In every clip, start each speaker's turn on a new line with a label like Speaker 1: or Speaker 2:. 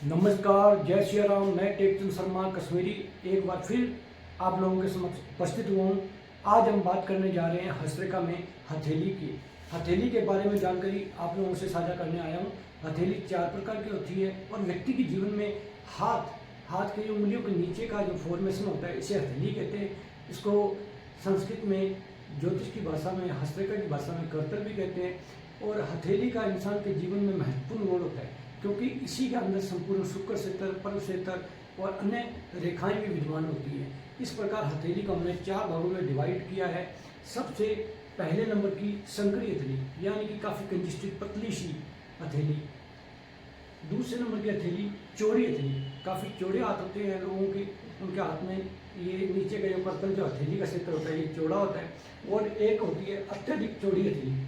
Speaker 1: नमस्कार, जय श्री राम। मैं टेकचंद शर्मा कश्मीरी एक बार फिर आप लोगों के समक्ष उपस्थित हुआ हूँ। आज हम बात करने जा रहे हैं हस्तरेखा में हथेली की। हथेली के बारे में जानकारी आप लोगों से साझा करने आया हूँ। हथेली 4 प्रकार की होती है और व्यक्ति के जीवन में हाथ के उंगलियों के नीचे का जो फॉर्मेशन होता है इसे हथेली कहते हैं। इसको संस्कृत में, ज्योतिष की भाषा में, हस्तरेखा की भाषा में करतल भी कहते हैं। और हथेली का इंसान के जीवन में महत्वपूर्ण रोल होता है क्योंकि इसी के अंदर संपूर्ण शुक्र क्षेत्र, पर्व क्षेत्र और अन्य रेखाएं भी विद्यमान होती है। इस प्रकार हथेली को हमने 4 भागों में डिवाइड किया है। सबसे पहले नंबर की संकरी हथेली, यानी कि काफ़ी कंजिस्टेड पतली सी हथेली। दूसरे नंबर की हथेली चौड़ी हथेली, काफ़ी चौड़े हाथ होते हैं लोगों के, उनके हाथ में ये नीचे का जो कर्तन जो हथेली का क्षेत्र होता है ये चौड़ा होता है। और एक होती है अत्यधिक चौड़ी हथेली।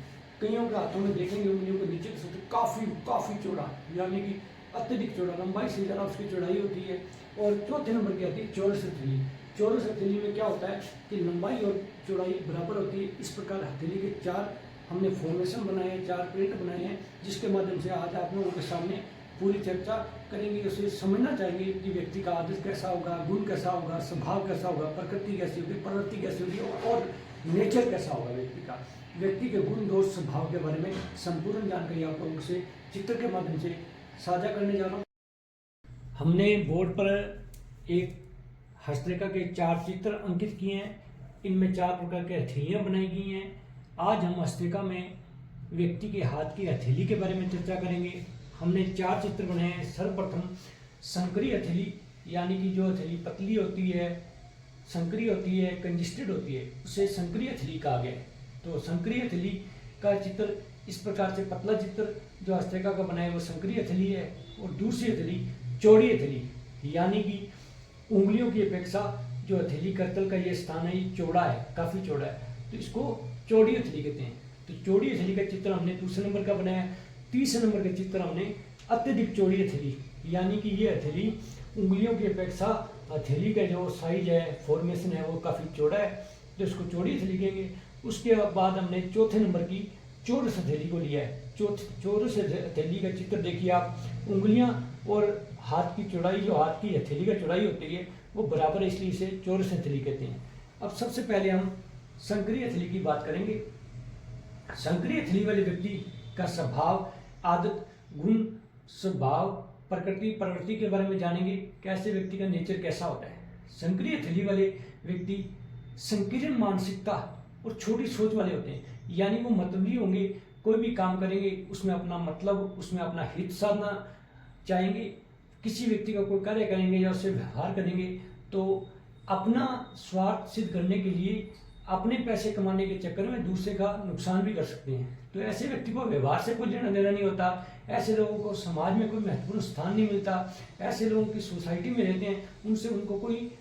Speaker 1: कईयों के हाथों में देखेंगे उंगलियों के नीचे से काफ़ी चौड़ा, यानी कि अत्यधिक चौड़ा, लंबाई से ज़्यादा उसकी चौड़ाई होती है। और चौथे नंबर की आती है चौरस हथेली। चौरस हथेली में क्या होता है कि लंबाई और चौड़ाई बराबर होती है। इस प्रकार हथेली के 4 हमने फॉर्मेशन बनाए हैं, 4 प्रिंट बनाए हैं, जिसके माध्यम से आज आप लोगों के सामने पूरी चर्चा करेंगे। उसे समझना चाहिए कि व्यक्ति का आदत कैसा होगा, गुण कैसा होगा, स्वभाव कैसा होगा, प्रकृति कैसी होगी, प्रवृत्ति कैसी होगी और नेचर कैसा होगा व्यक्ति का। व्यक्ति के गुण, दोष, स्वभाव के बारे में संपूर्ण जानकारी आप लोगों से चित्र के माध्यम से साझा करने जा रहा हूँ। हमने बोर्ड पर एक हस्तरेखा के 4 चित्र अंकित किए हैं। इनमें 4 प्रकार की हथेलियाँ बनाई गई हैं। आज हम हस्तरेखा में व्यक्ति के हाथ की हथेली के बारे में चर्चा करेंगे। हमने 4 चित्र बनाए हैं। सर्वप्रथम संकरी हथेली, यानी कि जो हथेली पतली होती है, संकरी होती है, कंजिस्टेड होती है, उसे संकरी हथेली कहा गया है। तो संकरी हथेली का चित्र इस प्रकार से, पतला चित्र जो हस्तरेखा का बना है वो संकरी हथेली है। और दूसरी हथेली चौड़ी हथेली, यानी कि उंगलियों की अपेक्षा जो हथेली करतल का ये स्थान है ये चौड़ा है, काफ़ी चौड़ा है, तो इसको चौड़ी हथेली कहते हैं। तो चौड़ी हथेली का चित्र हमने दूसरे नंबर का बनाया। तीसरे नंबर का चित्र हमने अत्यधिक चौड़ी हथेली, यानी कि ये हथेली उंगलियों की अपेक्षा हथेली का जो साइज है, फॉर्मेशन है वो काफ़ी चौड़ा है, तो इसको चौड़ी हथेली कहेंगे। उसके बाद हमने चौथे नंबर की चौरस हथेली को लिया है। चौरस हथेली का चित्र देखिए आप, उंगलियां और हाथ की चौड़ाई, जो हाथ की हथेली का चौड़ाई होती है वो बराबर है, इसलिए इसे चौरस हथेली कहते हैं। अब सबसे पहले हम संकरी हथेली की बात करेंगे। संकरी हथेली वाले व्यक्ति का स्वभाव, आदत, गुण, स्वभाव, प्रवृत्ति के बारे में जानेंगे। कैसे व्यक्ति का नेचर कैसा होता है। संकरी हथेली वाले व्यक्ति संकीर्ण मानसिकता और छोटी सोच वाले होते हैं, यानी वो मतलबी होंगे। कोई भी काम करेंगे उसमें अपना मतलब, उसमें अपना हित साधना चाहेंगे। किसी व्यक्ति का कोई कार्य करेंगे या उससे व्यवहार करेंगे तो अपना स्वार्थ सिद्ध करने के लिए, अपने पैसे कमाने के चक्कर में दूसरे का नुकसान भी कर सकते हैं। तो ऐसे व्यक्ति को व्यवहार से कोई लेना देना नहीं होता। ऐसे लोगों को समाज में कोई महत्वपूर्ण स्थान नहीं मिलता। ऐसे लोगों की सोसाइटी में रहते हैं, उनसे उनको कोई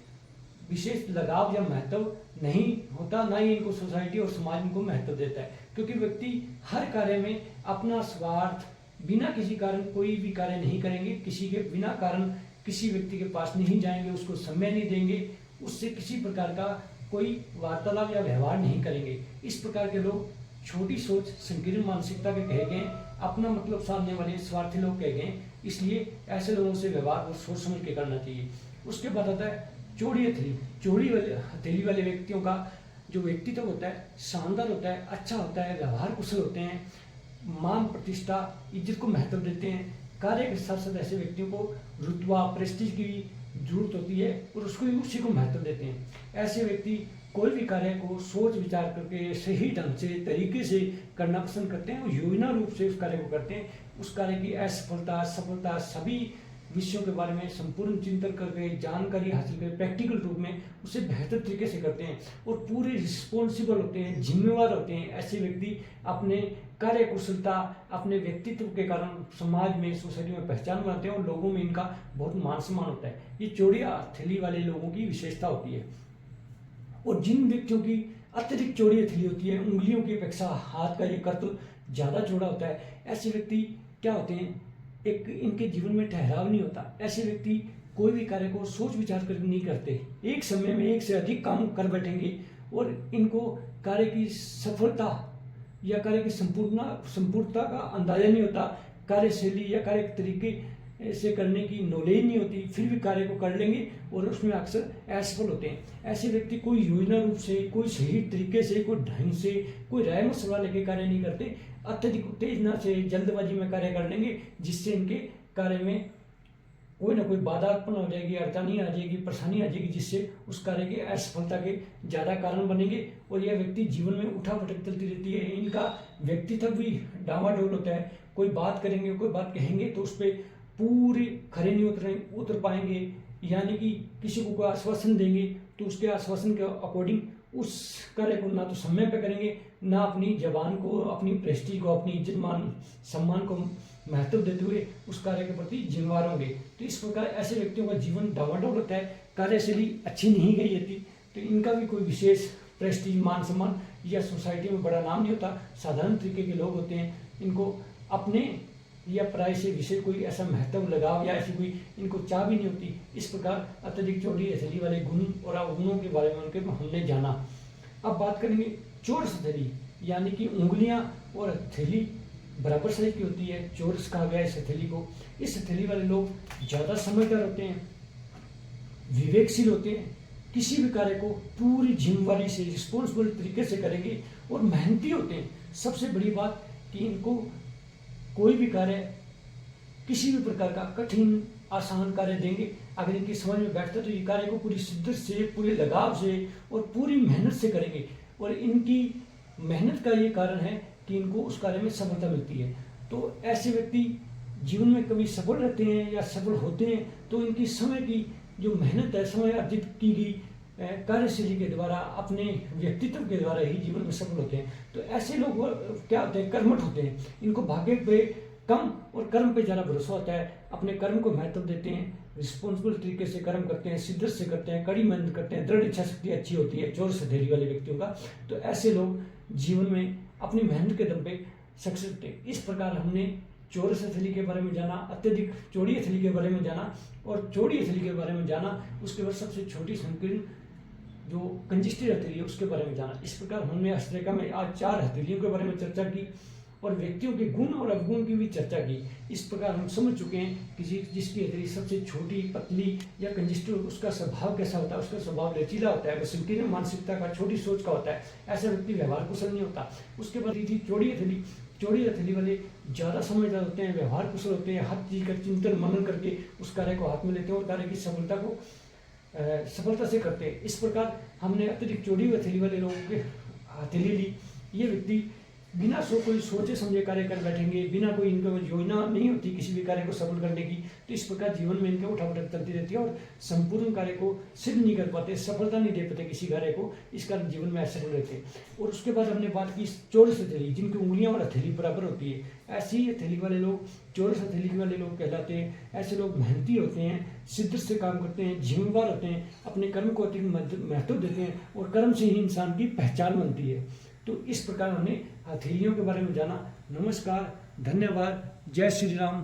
Speaker 1: विशेष लगाव या महत्व नहीं होता, ना ही इनको सोसाइटी और समाज इनको महत्व देता है, क्योंकि व्यक्ति हर कार्य में अपना स्वार्थ, बिना किसी कारण कोई भी कार्य नहीं करेंगे, किसी के बिना कारण किसी व्यक्ति के पास नहीं जाएंगे, उसको समय नहीं देंगे, उससे किसी प्रकार का कोई वार्तालाप या व्यवहार नहीं करेंगे। इस प्रकार के लोग छोटी सोच, संकीर्ण मानसिकता के कहे गए, अपना मतलब साधने वाले स्वार्थी लोग कहे गए। इसलिए ऐसे लोगों से व्यवहार और सोच समझ के करना चाहिए। उसके बाद आता है चौड़ी हथेली। चौड़ी हथेली वाले व्यक्तियों का जो व्यक्तित्व होता है शानदार होता है, अच्छा होता है, व्यवहार कुशल होते हैं, मान, प्रतिष्ठा, इज्जत को महत्व देते हैं। कार्य के साथ साथ ऐसे व्यक्तियों को रुतबा, प्रेस्टीज की जरूरत होती है और उसको उसी को महत्व देते हैं। ऐसे व्यक्ति कोई भी कार्य को सोच विचार करके सही ढंग से, तरीके से करना पसंद करते हैं और योजना रूप से उस कार्य को करते हैं। उस कार्य की असफलता, सफलता, सभी विषयों के बारे में संपूर्ण चिंतन करके, जानकारी हासिल करके, प्रैक्टिकल रूप में उसे बेहतर तरीके से करते हैं और पूरे रिस्पॉन्सिबल होते हैं, जिम्मेवार होते हैं। ऐसे व्यक्ति अपने कार्य कुशलता, अपने व्यक्तित्व के कारण समाज में, सोसाइटी में पहचान बनाते हैं और लोगों में इनका बहुत मान सम्मान होता है। ये चौड़ी हथेली वाले लोगों की विशेषता होती है। और जिन व्यक्तियों की अत्यधिक चौड़ी हथेली होती है, उंगलियों की अपेक्षा हाथ का ये कर्तल ज़्यादा चौड़ा होता है, ऐसे व्यक्ति क्या होते हैं, एक इनके जीवन में ठहराव नहीं होता। ऐसे व्यक्ति कोई भी कार्य को सोच विचार कर नहीं करते, एक समय में एक से अधिक काम कर बैठेंगे और इनको कार्य की सफलता या कार्य की संपूर्णता का अंदाजा नहीं होता। कार्यशैली या कार्य के तरीके से करने की नॉलेज नहीं होती, फिर भी कार्य को कर लेंगे और उसमें अक्सर असफल होते हैं। ऐसे व्यक्ति कोई योजना रूप से, कोई सही तरीके से, कोई ढंग से, कोई राय मशवरा लेके कार्य नहीं करते, अत्यधिक उत्तेजना से, जल्दबाजी में कार्य कर लेंगे, जिससे इनके कार्य में कोई ना कोई बाधा उत्पन्न हो जाएगी, अड़चनी आ जाएगी, परेशानी आ जाएगी, जिससे उस कार्य की असफलता के ज़्यादा कारण बनेंगे। और यह व्यक्ति जीवन में उठा पटक चलती रहती है, इनका व्यक्तित्व भी डामाडोल होता है। कोई बात करेंगे, कोई बात कहेंगे तो उस पर पूरे खरे नहीं उतर पाएंगे, यानी कि किसी को कोई आश्वासन देंगे तो उसके आश्वासन के अकॉर्डिंग उस कार्य को ना तो समय पे करेंगे, ना अपनी जबान को, अपनी प्रेस्टीज को, अपनी इज्जत मान सम्मान को महत्व देते हुए उस कार्य के प्रति जिम्मेवार होंगे। तो इस प्रकार ऐसे व्यक्तियों का जीवन डामाडोल होता है, कार्यशैली अच्छी नहीं गई रहती, तो इनका भी कोई विशेष प्रेस्टीज, मान सम्मान या सोसाइटी में बड़ा नाम नहीं होता। साधारण तरीके के लोग होते हैं, इनको अपने या पराई से विशेष कोई ऐसा महत्व लगाव या ऐसी कोई इनको चाह भी नहीं होती। इस प्रकार अत्यधिक चौड़ी हथेली वाले गुण और अवगुणों के बारे में उनके हमने जाना। अब बात करेंगे चौरस हथेली, यानी कि उंगलियां और हथेली बराबर साइज की होती है, चौरस कहा गया इस हथेली को। इस हथेली वाले लोग ज़्यादा समझदार होते हैं, विवेकशील होते हैं, किसी भी कार्य को पूरी जिम्मेवारी से, रिस्पॉन्सिबल तरीके से करेंगे और मेहनती होते हैं। सबसे बड़ी बात कि इनको कोई भी कार्य, किसी भी प्रकार का कठिन आसान कार्य देंगे, अगर इनकी समझ में बैठता है तो ये कार्य को पूरी शिद्दत से, पूरे लगाव से और पूरी मेहनत से करेंगे। और इनकी मेहनत का ये कारण है कि इनको उस कार्य में सफलता मिलती है। तो ऐसे व्यक्ति जीवन में कभी सफल रहते हैं या सफल होते हैं तो इनकी समय की जो मेहनत है, समय अर्जित की गई कार्यशैली के द्वारा, अपने व्यक्तित्व के द्वारा ही जीवन में सफल होते हैं। तो ऐसे लोग क्या होते हैं, कर्मठ होते हैं। इनको भाग्य पे कम और कर्म पे ज़्यादा भरोसा होता है, अपने कर्म को महत्व देते हैं, रिस्पॉन्सिबल तरीके से कर्म करते हैं, शिद्दत से करते हैं, कड़ी मेहनत करते हैं, दृढ़ इच्छा शक्ति अच्छी होती है चौरस हथेली वाले व्यक्तियों का। तो ऐसे लोग जीवन में अपनी मेहनत के दम पे सक्सेस होते हैं। इस प्रकार हमने चौरस हथेली के बारे में जाना, अत्यधिक चौड़ी हथेली के बारे में जाना और चौड़ी हथेली के बारे में जाना, उसके बाद सबसे छोटी संकीर्ण जो कंजेस्टेड हथेली है उसके बारे में जाना। इस प्रकार हमने हस्तरेखा में आज 4 हथेलियों के बारे में चर्चा की और व्यक्तियों के गुण और अवगुण की भी चर्चा की। इस प्रकार हम समझ चुके हैं कि जिसकी हथेली सबसे छोटी, पतली या कंजेस्टेड, उसका स्वभाव कैसा होता है। उसका स्वभाव लचीला होता है, वह संकीर्ण मानसिकता का, छोटी सोच का होता है। ऐसा व्यक्ति व्यवहार कुशल नहीं होता। उसके बाद थी चौड़ी हथेली वाले ज़्यादा समझदार होते हैं, व्यवहार कुशल होते हैं, हर चीज का चिंतन मनन करके उस कार्य को हाथ में लेते हैं और कार्य की सफलता से करते हैं। इस प्रकार हमने अत्यधिक चौड़ी हथेली वाले लोगों की हथेली ली। ये व्यक्ति बिना कोई सोचे समझे कार्य कर बैठेंगे, बिना कोई इनको योजना नहीं होती किसी भी कार्य को सफल करने की। तो इस प्रकार जीवन में इनके उठापटक चलती रहती है और संपूर्ण कार्य को सिद्ध नहीं कर पाते, सफलता नहीं दे पाते किसी कार्य को। इस कारण जीवन में असफल रहते हैं। और उसके बाद हमने बात की चौरस हथेली, जिनकी उंगलियां और हथेली बराबर होती है। ऐसी हथेली वाले लोग चौरस हथेली वाले लोग कहलाते हैं। ऐसे लोग मेहनती होते हैं, शिद्दत से काम करते हैं, जिम्मेवार होते हैं, अपने कर्म को अधिक महत्व देते हैं और कर्म से ही इंसान की पहचान बनती है। तो इस प्रकार हमने हथेलियों के बारे में जाना। नमस्कार, धन्यवाद, जय श्री राम।